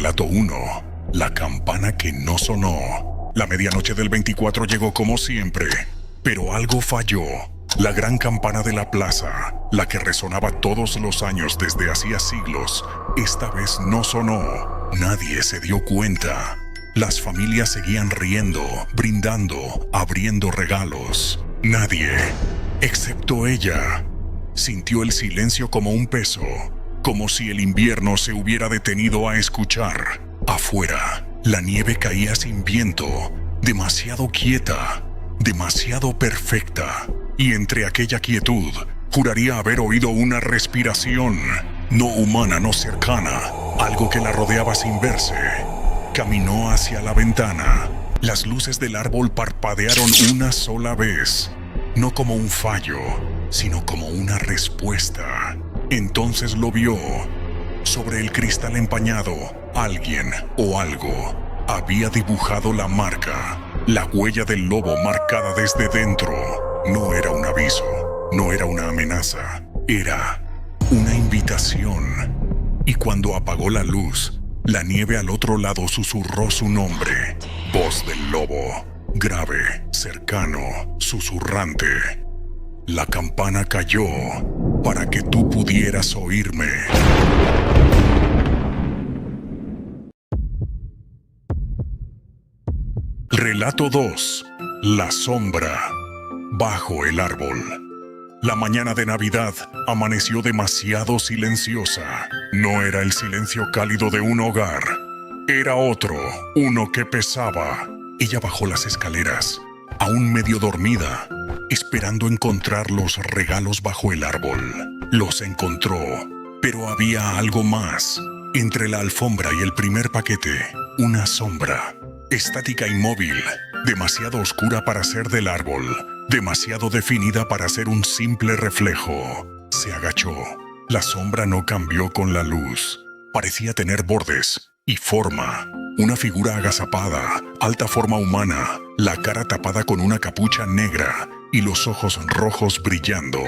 Relato 1. La campana que no sonó. La medianoche del 24 llegó como siempre, pero algo falló. La gran campana de la plaza, la que resonaba todos los años desde hacía siglos, esta vez no sonó. Nadie se dio cuenta. Las familias seguían riendo, brindando, abriendo regalos. Nadie, excepto ella, sintió el silencio como un peso, como si el invierno se hubiera detenido a escuchar. Afuera, la nieve caía sin viento, demasiado quieta, demasiado perfecta. Y entre aquella quietud, juraría haber oído una respiración, no humana, no cercana, algo que la rodeaba sin verse. Caminó hacia la ventana. Las luces del árbol parpadearon una sola vez, no como un fallo, sino como una respuesta. Entonces lo vio. Sobre el cristal empañado, alguien o algo había dibujado la marca, la huella del lobo marcada desde dentro. No era un aviso, no era una amenaza, era una invitación. Y cuando apagó la luz, la nieve al otro lado susurró su nombre. Voz del lobo, grave, cercano, susurrante. La campana cayó para que tú pudieras oírme. Relato 2. La sombra. Bajo el árbol. La mañana de Navidad amaneció demasiado silenciosa. No era el silencio cálido de un hogar. Era otro, uno que pesaba. Ella bajó las escaleras, aún medio dormida, esperando encontrar los regalos bajo el árbol. Los encontró, pero había algo más. Entre la alfombra y el primer paquete, una sombra, estática, inmóvil, demasiado oscura para ser del árbol, demasiado definida para ser un simple reflejo. Se agachó. La sombra no cambió con la luz. Parecía tener bordes y forma. Una figura agazapada, alta forma humana, la cara tapada con una capucha negra y los ojos rojos brillando.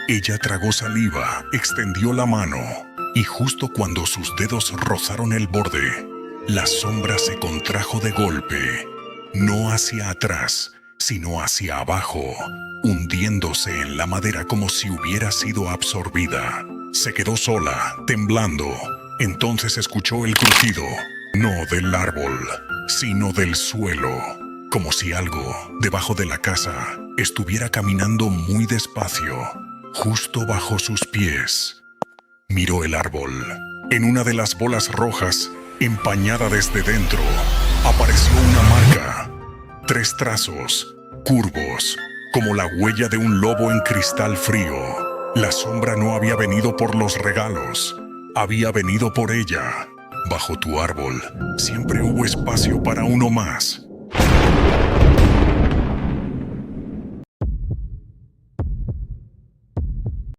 Ella tragó saliva, extendió la mano, y justo cuando sus dedos rozaron el borde, la sombra se contrajo de golpe, no hacia atrás, sino hacia abajo, hundiéndose en la madera como si hubiera sido absorbida. Se quedó sola, temblando. Entonces escuchó el crujido, no del árbol, sino del suelo, como si algo, debajo de la casa, estuviera caminando muy despacio, justo bajo sus pies. Miró el árbol. En una de las bolas rojas, empañada desde dentro, apareció una marca. 3 trazos, curvos, como la huella de un lobo en cristal frío. La sombra no había venido por los regalos, había venido por ella. Bajo tu árbol siempre hubo espacio para uno más.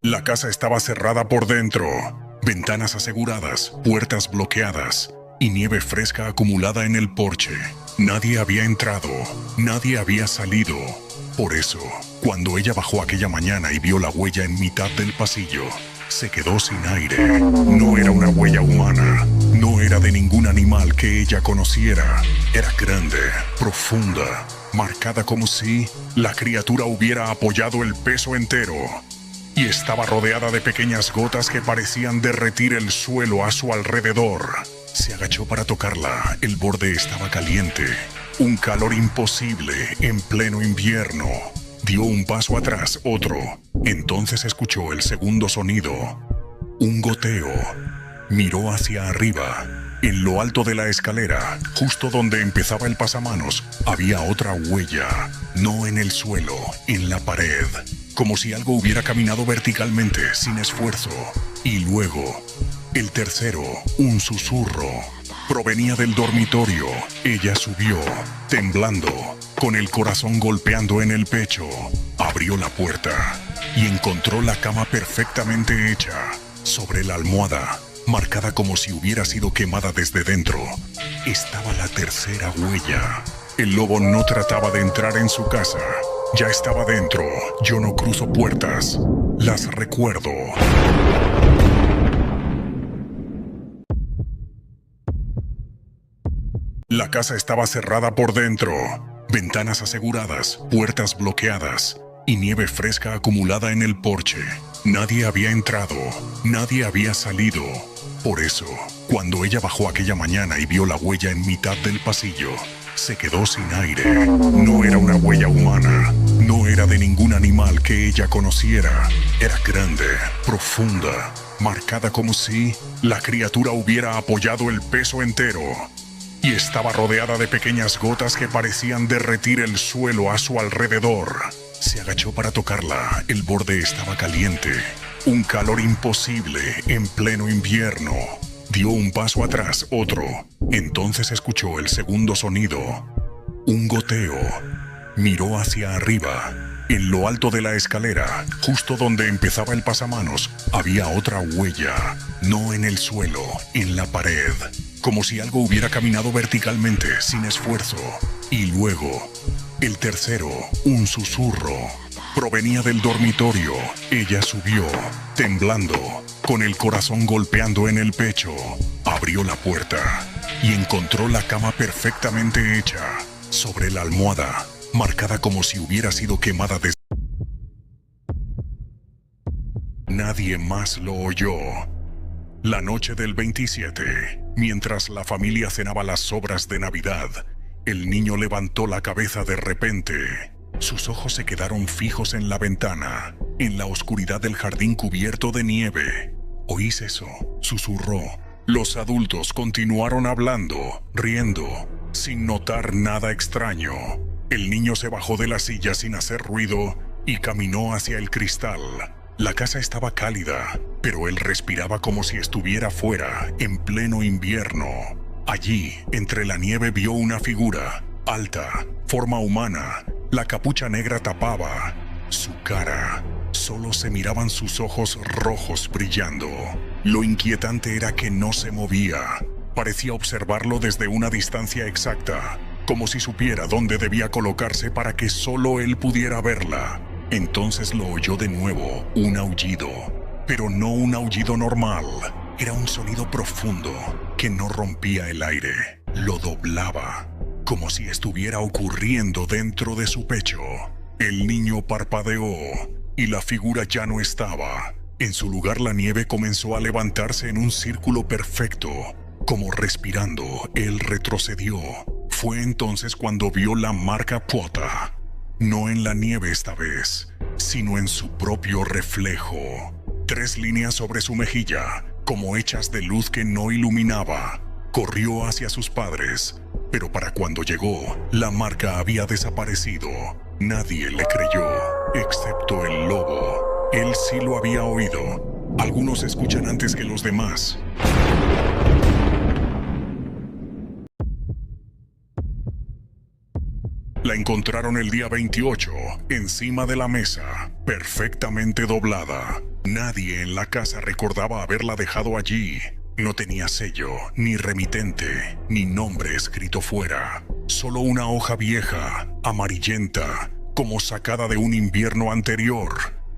La casa estaba cerrada por dentro, ventanas aseguradas, puertas bloqueadas y nieve fresca acumulada en el porche. Nadie había entrado, nadie había salido. Por eso, cuando ella bajó aquella mañana y vio la huella en mitad del pasillo, se quedó sin aire. No era una huella humana, no era de ningún animal que ella conociera. Era grande, profunda, marcada como si la criatura hubiera apoyado el peso entero. Y estaba rodeada de pequeñas gotas que parecían derretir el suelo a su alrededor. Se agachó para tocarla. El borde estaba caliente. Un calor imposible en pleno invierno. Dio un paso atrás, otro. Entonces escuchó el segundo sonido. Un goteo. Miró hacia arriba. En lo alto de la escalera, justo donde empezaba el pasamanos, había otra huella. No en el suelo, en la pared. Como si algo hubiera caminado verticalmente, sin esfuerzo. Y luego, el tercero, un susurro. Provenía del dormitorio. Ella subió, temblando, con el corazón golpeando en el pecho. Abrió la puerta y encontró la cama perfectamente hecha. Sobre la almohada, marcada como si hubiera sido quemada desde dentro, estaba la tercera huella. El lobo no trataba de entrar en su casa. Ya estaba dentro. Yo no cruzo puertas. Las recuerdo. La casa estaba cerrada por dentro, ventanas aseguradas, puertas bloqueadas y nieve fresca acumulada en el porche. Nadie había entrado, nadie había salido. Por eso, cuando ella bajó aquella mañana y vio la huella en mitad del pasillo, se quedó sin aire. No era una huella humana, no era de ningún animal que ella conociera. Era grande, profunda, marcada como si la criatura hubiera apoyado el peso entero. Y estaba rodeada de pequeñas gotas que parecían derretir el suelo a su alrededor. Se agachó para tocarla, el borde estaba caliente. Un calor imposible en pleno invierno. Dio un paso atrás, otro. Entonces escuchó el segundo sonido. Un goteo. Miró hacia arriba. En lo alto de la escalera, justo donde empezaba el pasamanos, había otra huella. No en el suelo, en la pared. Como si algo hubiera caminado verticalmente, sin esfuerzo. Y luego, el tercero, un susurro. Provenía del dormitorio. Ella subió, temblando, con el corazón golpeando en el pecho. Abrió la puerta y encontró la cama perfectamente hecha. Sobre la almohada, marcada como si hubiera sido quemada de... Nadie más lo oyó. La noche del 27, mientras la familia cenaba las sobras de Navidad, el niño levantó la cabeza de repente. Sus ojos se quedaron fijos en la ventana, en la oscuridad del jardín cubierto de nieve. ¿Oís eso?, susurró. Los adultos continuaron hablando, riendo, sin notar nada extraño. El niño se bajó de la silla sin hacer ruido y caminó hacia el cristal. La casa estaba cálida, pero él respiraba como si estuviera fuera, en pleno invierno. Allí, entre la nieve, vio una figura, alta, forma humana. La capucha negra tapaba su cara. Solo se miraban sus ojos rojos brillando. Lo inquietante era que no se movía. Parecía observarlo desde una distancia exacta, como si supiera dónde debía colocarse para que solo él pudiera verla. Entonces lo oyó de nuevo, un aullido. Pero no un aullido normal. Era un sonido profundo que no rompía el aire, lo doblaba, como si estuviera ocurriendo dentro de su pecho. El niño parpadeó y la figura ya no estaba. En su lugar la nieve comenzó a levantarse en un círculo perfecto. Como respirando, él retrocedió. Fue entonces cuando vio la marca Pota. No en la nieve esta vez, sino en su propio reflejo. 3 líneas sobre su mejilla, como hechas de luz que no iluminaba. Corrió hacia sus padres, pero para cuando llegó, la marca había desaparecido. Nadie le creyó, excepto el lobo. Él sí lo había oído. Algunos escuchan antes que los demás. La encontraron el día 28, encima de la mesa, perfectamente doblada. Nadie en la casa recordaba haberla dejado allí. No tenía sello, ni remitente, ni nombre escrito fuera. Solo una hoja vieja, amarillenta, como sacada de un invierno anterior.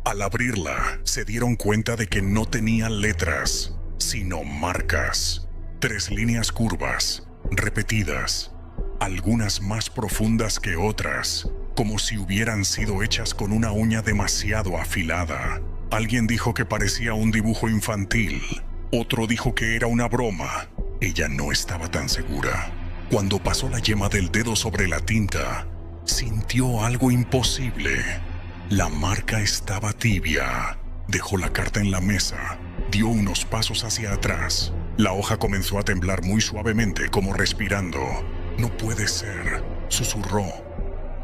Al abrirla, se dieron cuenta de que no tenía letras, sino marcas. 3 líneas curvas, repetidas. Algunas más profundas que otras, como si hubieran sido hechas con una uña demasiado afilada. Alguien dijo que parecía un dibujo infantil, otro dijo que era una broma. Ella no estaba tan segura. Cuando pasó la yema del dedo sobre la tinta, sintió algo imposible. La marca estaba tibia. Dejó la carta en la mesa, dio unos pasos hacia atrás. La hoja comenzó a temblar muy suavemente, como respirando. «No puede ser», susurró.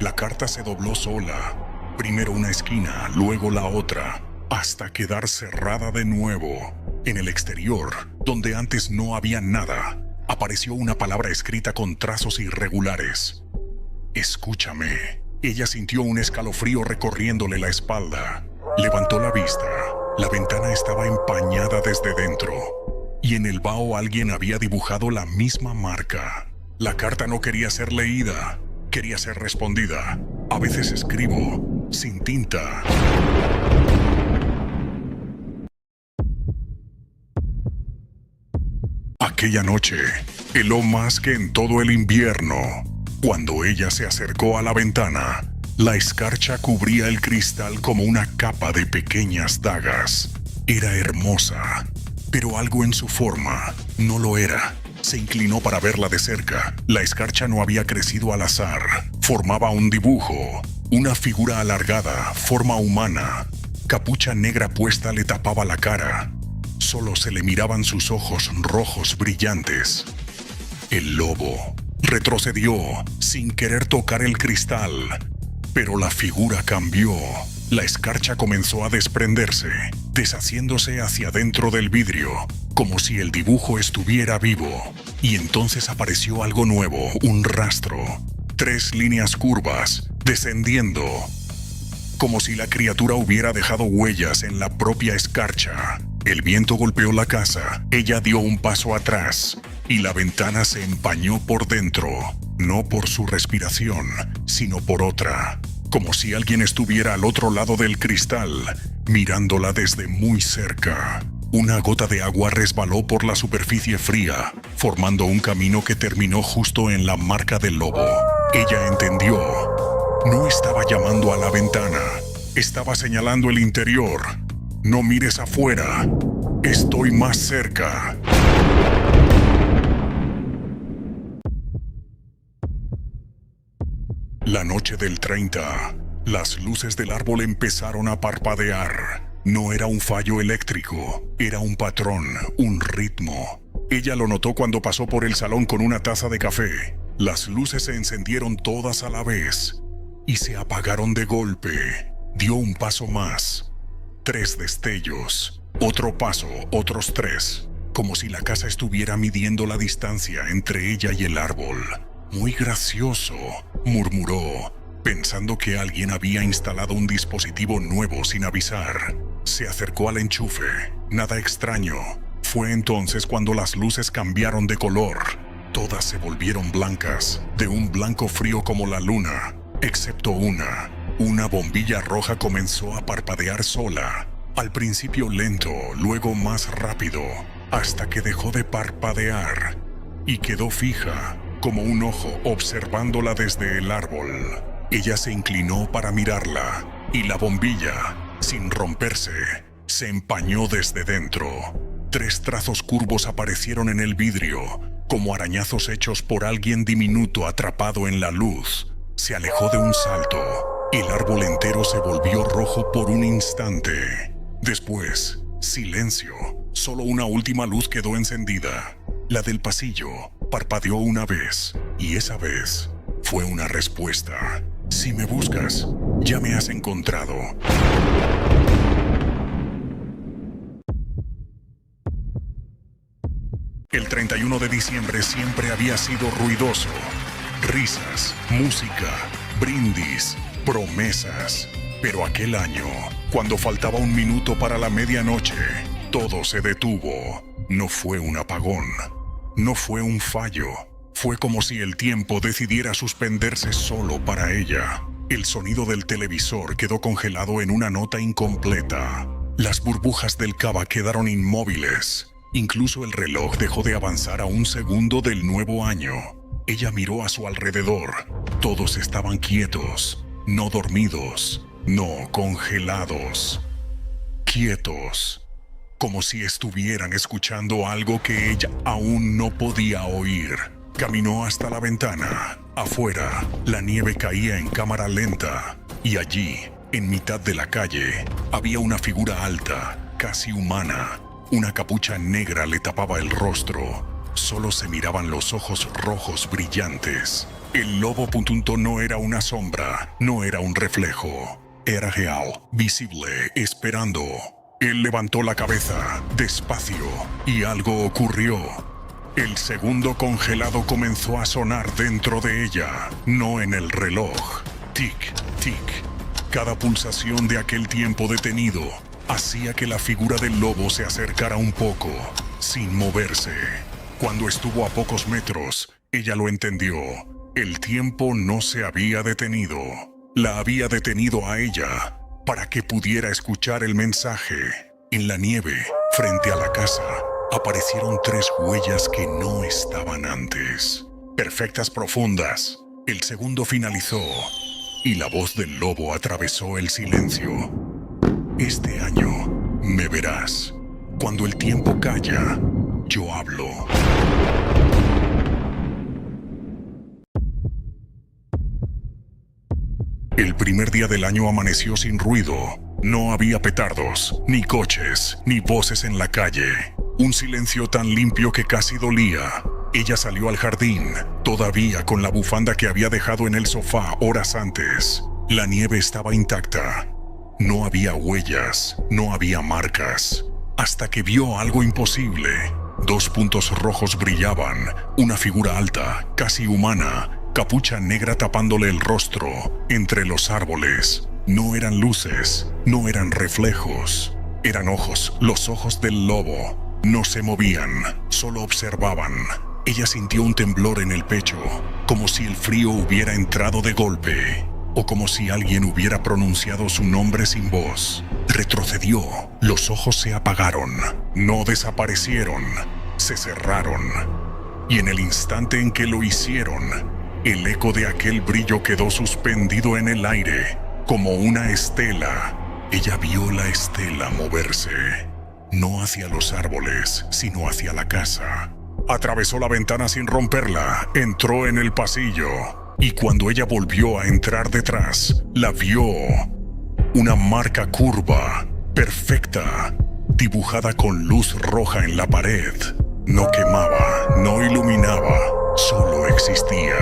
La carta se dobló sola, primero una esquina, luego la otra, hasta quedar cerrada de nuevo. En el exterior, donde antes no había nada, apareció una palabra escrita con trazos irregulares. «Escúchame». Ella sintió un escalofrío recorriéndole la espalda. Levantó la vista. La ventana estaba empañada desde dentro, y en el vaho alguien había dibujado la misma marca. La carta no quería ser leída, quería ser respondida. A veces escribo sin tinta. Aquella noche, heló más que en todo el invierno. Cuando ella se acercó a la ventana, la escarcha cubría el cristal como una capa de pequeñas dagas. Era hermosa, pero algo en su forma no lo era. Se inclinó para verla de cerca. La escarcha no había crecido al azar. Formaba un dibujo, una figura alargada, forma humana. Capucha negra puesta le tapaba la cara. Solo se le miraban sus ojos rojos brillantes. El lobo retrocedió sin querer tocar el cristal, pero la figura cambió. La escarcha comenzó a desprenderse, deshaciéndose hacia dentro del vidrio, como si el dibujo estuviera vivo. Y entonces apareció algo nuevo, un rastro. 3 líneas curvas, descendiendo, como si la criatura hubiera dejado huellas en la propia escarcha. El viento golpeó la casa, ella dio un paso atrás, y la ventana se empañó por dentro, no por su respiración, sino por otra, como si alguien estuviera al otro lado del cristal, mirándola desde muy cerca. Una gota de agua resbaló por la superficie fría, formando un camino que terminó justo en la marca del lobo. Ella entendió. No estaba llamando a la ventana, estaba señalando el interior. No mires afuera, estoy más cerca. La noche del 30, las luces del árbol empezaron a parpadear. No era un fallo eléctrico, era un patrón, un ritmo. Ella lo notó cuando pasó por el salón con una taza de café. Las luces se encendieron todas a la vez y se apagaron de golpe. Dio un paso más. 3 destellos. Otro paso, otros 3. Como si la casa estuviera midiendo la distancia entre ella y el árbol. Muy gracioso, murmuró, pensando que alguien había instalado un dispositivo nuevo sin avisar. Se acercó al enchufe. Nada extraño. Fue entonces cuando las luces cambiaron de color. Todas se volvieron blancas, de un blanco frío como la luna, excepto una. Una bombilla roja comenzó a parpadear sola. Al principio lento, luego más rápido, hasta que dejó de parpadear y quedó fija, como un ojo observándola desde el árbol. Ella se inclinó para mirarla, y la bombilla, sin romperse, se empañó desde dentro. 3 trazos curvos aparecieron en el vidrio, como arañazos hechos por alguien diminuto atrapado en la luz. Se alejó de un salto. El árbol entero se volvió rojo por un instante. Después, silencio. Solo una última luz quedó encendida. La del pasillo parpadeó una vez, y esa vez fue una respuesta. Si me buscas, ya me has encontrado. El 31 de diciembre siempre había sido ruidoso. Risas, música, brindis, promesas. Pero aquel año, cuando faltaba un minuto para la medianoche, todo se detuvo. No fue un apagón, no fue un fallo. Fue como si el tiempo decidiera suspenderse solo para ella. El sonido del televisor quedó congelado en una nota incompleta. Las burbujas del cava quedaron inmóviles. Incluso el reloj dejó de avanzar a un segundo del nuevo año. Ella miró a su alrededor. Todos estaban quietos, no dormidos, no congelados. Quietos, como si estuvieran escuchando algo que ella aún no podía oír. Caminó hasta la ventana. Afuera, la nieve caía en cámara lenta. Y allí, en mitad de la calle, había una figura alta, casi humana. Una capucha negra le tapaba el rostro. Solo se miraban los ojos rojos brillantes. El lobo puntunto no era una sombra, no era un reflejo. Era real, visible, esperando. Él levantó la cabeza, despacio, y algo ocurrió. El segundo congelado comenzó a sonar dentro de ella, no en el reloj. Tic, tic. Cada pulsación de aquel tiempo detenido hacía que la figura del lobo se acercara un poco, sin moverse. Cuando estuvo a pocos metros, ella lo entendió. El tiempo no se había detenido. La había detenido a ella para que pudiera escuchar el mensaje. En la nieve, frente a la casa, aparecieron 3 huellas que no estaban antes. Perfectas, profundas. El segundo finalizó y la voz del lobo atravesó el silencio. Este año me verás. Cuando el tiempo calla, yo hablo. El primer día del año amaneció sin ruido. No había petardos, ni coches, ni voces en la calle. Un silencio tan limpio que casi dolía. Ella salió al jardín, todavía con la bufanda que había dejado en el sofá horas antes. La nieve estaba intacta. No había huellas, no había marcas. Hasta que vio algo imposible. 2 puntos rojos brillaban, una figura alta, casi humana, capucha negra tapándole el rostro, entre los árboles. No eran luces, no eran reflejos. Eran ojos, los ojos del lobo. No se movían, solo observaban. Ella sintió un temblor en el pecho, como si el frío hubiera entrado de golpe, o como si alguien hubiera pronunciado su nombre sin voz. Retrocedió, los ojos se apagaron, no desaparecieron, se cerraron. Y en el instante en que lo hicieron, el eco de aquel brillo quedó suspendido en el aire, como una estela. Ella vio la estela moverse, no hacia los árboles, sino hacia la casa. Atravesó la ventana sin romperla, entró en el pasillo, y cuando ella volvió a entrar detrás, la vio. Una marca curva, perfecta, dibujada con luz roja en la pared. No quemaba, no iluminaba, solo existía.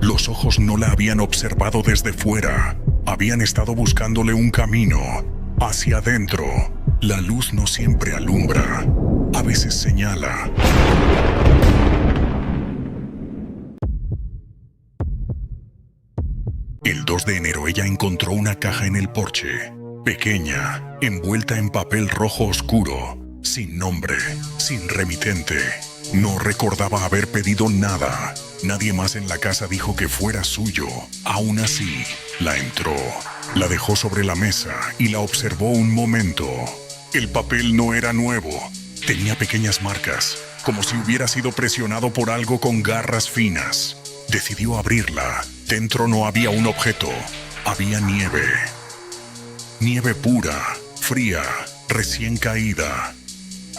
Los ojos no la habían observado desde fuera, habían estado buscándole un camino hacia adentro. La luz no siempre alumbra, a veces señala. El 2 de enero ella encontró una caja en el porche, pequeña, envuelta en papel rojo oscuro, sin nombre, sin remitente. No recordaba haber pedido nada. Nadie más en la casa dijo que fuera suyo. Aún así, la entró, la dejó sobre la mesa y la observó un momento. El papel no era nuevo. Tenía pequeñas marcas, como si hubiera sido presionado por algo con garras finas. Decidió abrirla. Dentro no había un objeto, había nieve. Nieve pura, fría, recién caída.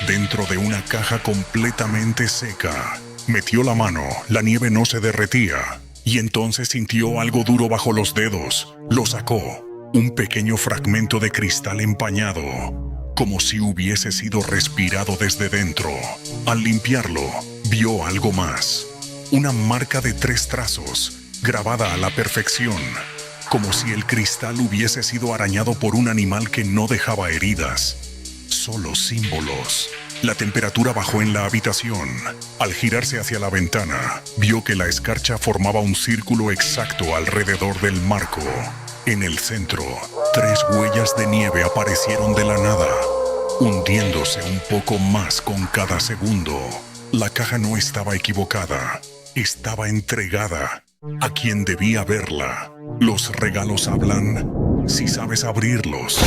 Dentro de una caja completamente seca. Metió la mano, la nieve no se derretía. Y entonces sintió algo duro bajo los dedos. Lo sacó, un pequeño fragmento de cristal empañado, como si hubiese sido respirado desde dentro. Al limpiarlo, vio algo más. Una marca de 3 trazos, grabada a la perfección, como si el cristal hubiese sido arañado por un animal que no dejaba heridas, solo símbolos. La temperatura bajó en la habitación. Al girarse hacia la ventana, vio que la escarcha formaba un círculo exacto alrededor del marco. En el centro, 3 huellas de nieve aparecieron de la nada, hundiéndose un poco más con cada segundo. La caja no estaba equivocada, estaba entregada a quien debía verla. Los regalos hablan si sabes abrirlos.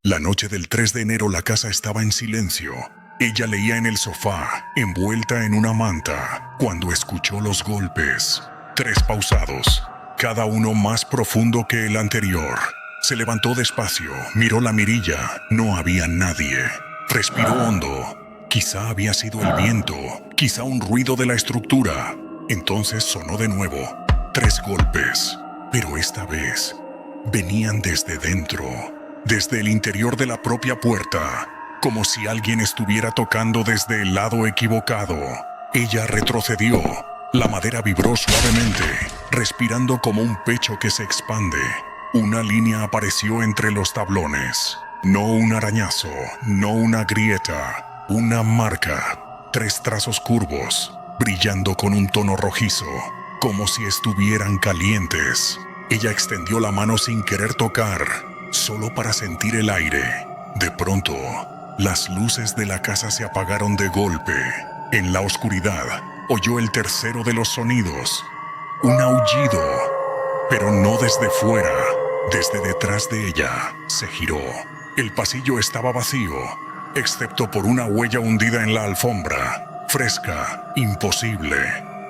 La noche del 3 de enero la casa estaba en silencio. Ella leía en el sofá, envuelta en una manta, cuando escuchó los golpes. 3 pausados, cada uno más profundo que el anterior. Se levantó despacio, miró la mirilla, no había nadie. Respiró hondo. Quizá había sido el viento, quizá un ruido de la estructura. Entonces sonó de nuevo. 3 golpes, pero esta vez venían desde dentro, desde el interior de la propia puerta, como si alguien estuviera tocando desde el lado equivocado. Ella retrocedió. La madera vibró suavemente, respirando como un pecho que se expande. Una línea apareció entre los tablones. No un arañazo, no una grieta, una marca. 3 trazos curvos, brillando con un tono rojizo, como si estuvieran calientes. Ella extendió la mano sin querer tocar, solo para sentir el aire. De pronto, las luces de la casa se apagaron de golpe. En la oscuridad, oyó el tercero de los sonidos. Un aullido, pero no desde fuera, Desde detrás de ella se giró. El pasillo estaba vacío, excepto por una huella hundida en la alfombra. Fresca, imposible.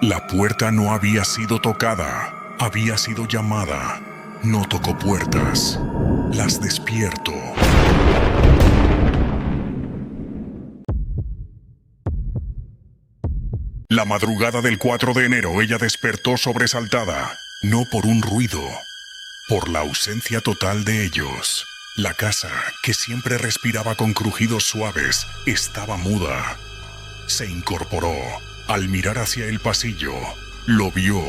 La puerta no había sido tocada, había sido llamada. No tocó puertas. Las despierto. La madrugada del 4 de enero ella despertó sobresaltada, no por un ruido, por la ausencia total de ellos. La casa, que siempre respiraba con crujidos suaves, estaba muda. Se incorporó. Al mirar hacia el pasillo, lo vio.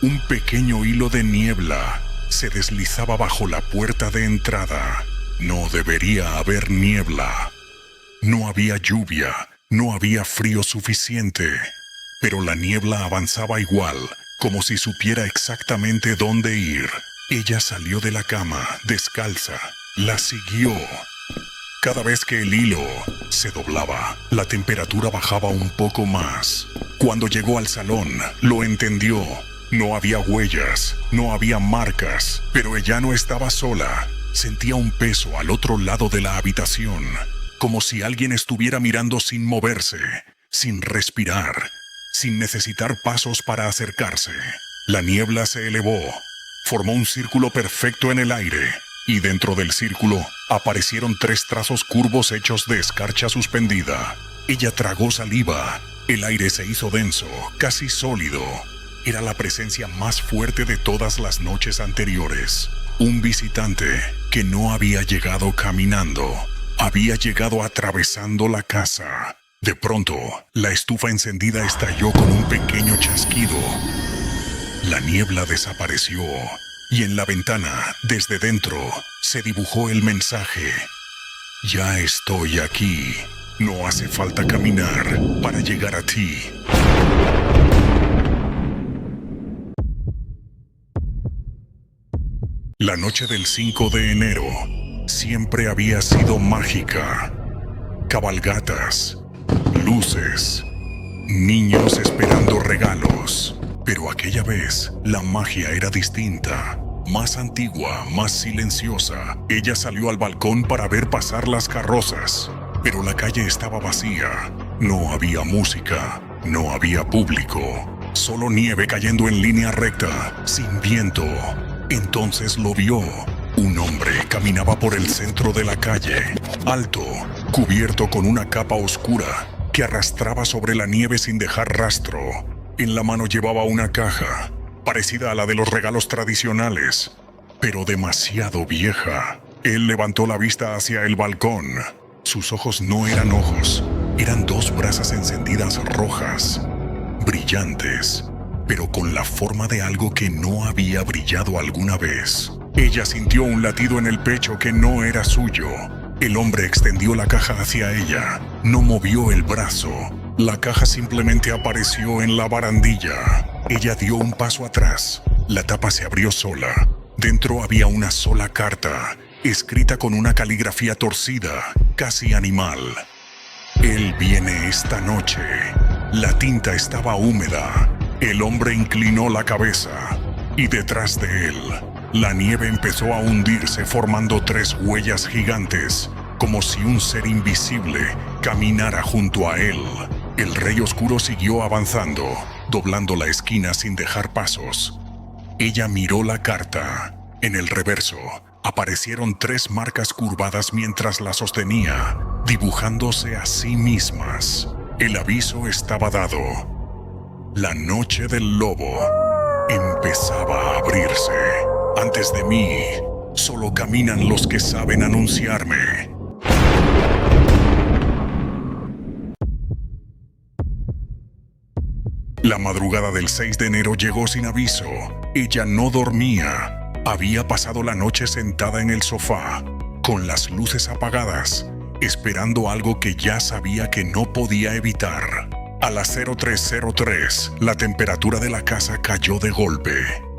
Un pequeño hilo de niebla se deslizaba bajo la puerta de entrada. No debería haber niebla. No había lluvia, no había frío suficiente, pero la niebla avanzaba igual, como si supiera exactamente dónde ir. Ella salió de la cama, descalza, la siguió. Cada vez que el hilo se doblaba, la temperatura bajaba un poco más. Cuando llegó al salón, lo entendió. No había huellas, no había marcas, pero ella no estaba sola. Sentía un peso al otro lado de la habitación, como si alguien estuviera mirando sin moverse, sin respirar, sin necesitar pasos para acercarse. La niebla se elevó, formó un círculo perfecto en el aire, y dentro del círculo aparecieron 3 trazos curvos hechos de escarcha suspendida. Ella tragó saliva. El aire se hizo denso, casi sólido. Era la presencia más fuerte de todas las noches anteriores. Un visitante que no había llegado caminando, había llegado atravesando la casa. De pronto, la estufa encendida estalló con un pequeño chasquido. La niebla desapareció y en la ventana, desde dentro, se dibujó el mensaje: ya estoy aquí. No hace falta caminar para llegar a ti. La noche del 5 de enero siempre había sido mágica. Cabalgatas, luces, niños esperando regalos. Pero aquella vez la magia era distinta, más antigua, más silenciosa. Ella salió al balcón para ver pasar las carrozas, pero la calle estaba vacía. No había música, no había público, solo nieve cayendo en línea recta, sin viento. Entonces lo vio. Un hombre caminaba por el centro de la calle, alto, cubierto con una capa oscura que arrastraba sobre la nieve sin dejar rastro. En la mano llevaba una caja, parecida a la de los regalos tradicionales, pero demasiado vieja. Él levantó la vista hacia el balcón. Sus ojos no eran ojos, eran 2 brasas encendidas rojas, brillantes, pero con la forma de algo que no había brillado alguna vez. Ella sintió un latido en el pecho que no era suyo. El hombre extendió la caja hacia ella. No movió el brazo. La caja simplemente apareció en la barandilla. Ella dio un paso atrás. La tapa se abrió sola. Dentro había una sola carta, escrita con una caligrafía torcida, casi animal. Él viene esta noche. La tinta estaba húmeda. El hombre inclinó la cabeza y detrás de él, la nieve empezó a hundirse formando 3 huellas gigantes, como si un ser invisible caminara junto a él. El Rey Oscuro siguió avanzando, doblando la esquina sin dejar pasos. Ella miró la carta. En el reverso aparecieron 3 marcas curvadas mientras la sostenía, dibujándose a sí mismas. El aviso estaba dado. La noche del lobo empezaba a abrirse. Antes de mí, solo caminan los que saben anunciarme. La madrugada del 6 de enero llegó sin aviso. Ella no dormía. Había pasado la noche sentada en el sofá, con las luces apagadas, esperando algo que ya sabía que no podía evitar. A las 03:03, la temperatura de la casa cayó de golpe.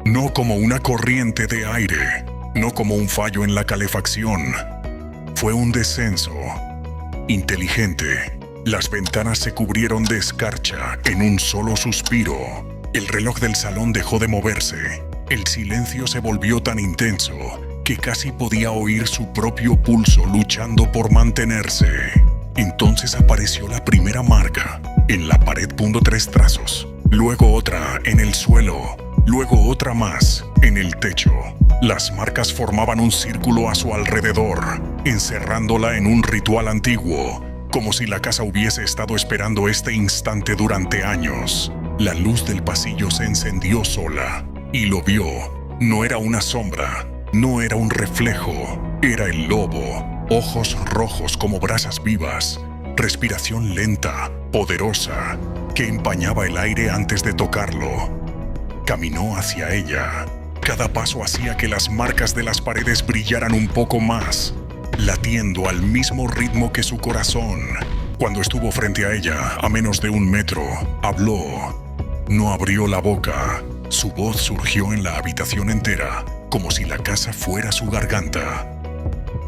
No como una corriente de aire, no como un fallo en la calefacción. Fue un descenso inteligente. Las ventanas se cubrieron de escarcha en un solo suspiro. El reloj del salón dejó de moverse. El silencio se volvió tan intenso que casi podía oír su propio pulso luchando por mantenerse. Entonces apareció la primera marca, en la pared. 3 trazos, luego otra en el suelo, luego otra más en el techo. Las marcas formaban un círculo a su alrededor, encerrándola en un ritual antiguo, como si la casa hubiese estado esperando este instante durante años. La luz del pasillo se encendió sola, y lo vio. No era una sombra, no era un reflejo, era el lobo. Ojos rojos como brasas vivas, respiración lenta, poderosa, que empañaba el aire antes de tocarlo. Caminó hacia ella. Cada paso hacía que las marcas de las paredes brillaran un poco más, latiendo al mismo ritmo que su corazón. Cuando estuvo frente a ella, a menos de 1 metro, habló. No abrió la boca. Su voz surgió en la habitación entera, como si la casa fuera su garganta.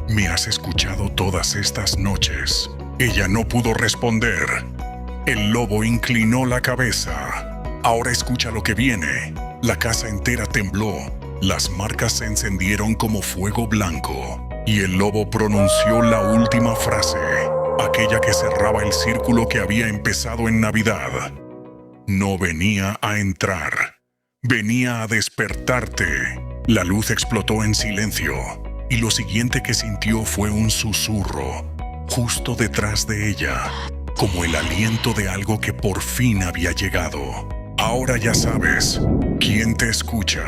«¿Me has escuchado todas estas noches?» Ella no pudo responder. El lobo inclinó la cabeza. «Ahora escucha lo que viene». La casa entera tembló. Las marcas se encendieron como fuego blanco. Y el lobo pronunció la última frase, aquella que cerraba el círculo que había empezado en Navidad. No venía a entrar. Venía a despertarte. La luz explotó en silencio. Y lo siguiente que sintió fue un susurro, justo detrás de ella, como el aliento de algo que por fin había llegado. Ahora ya sabes quién te escucha.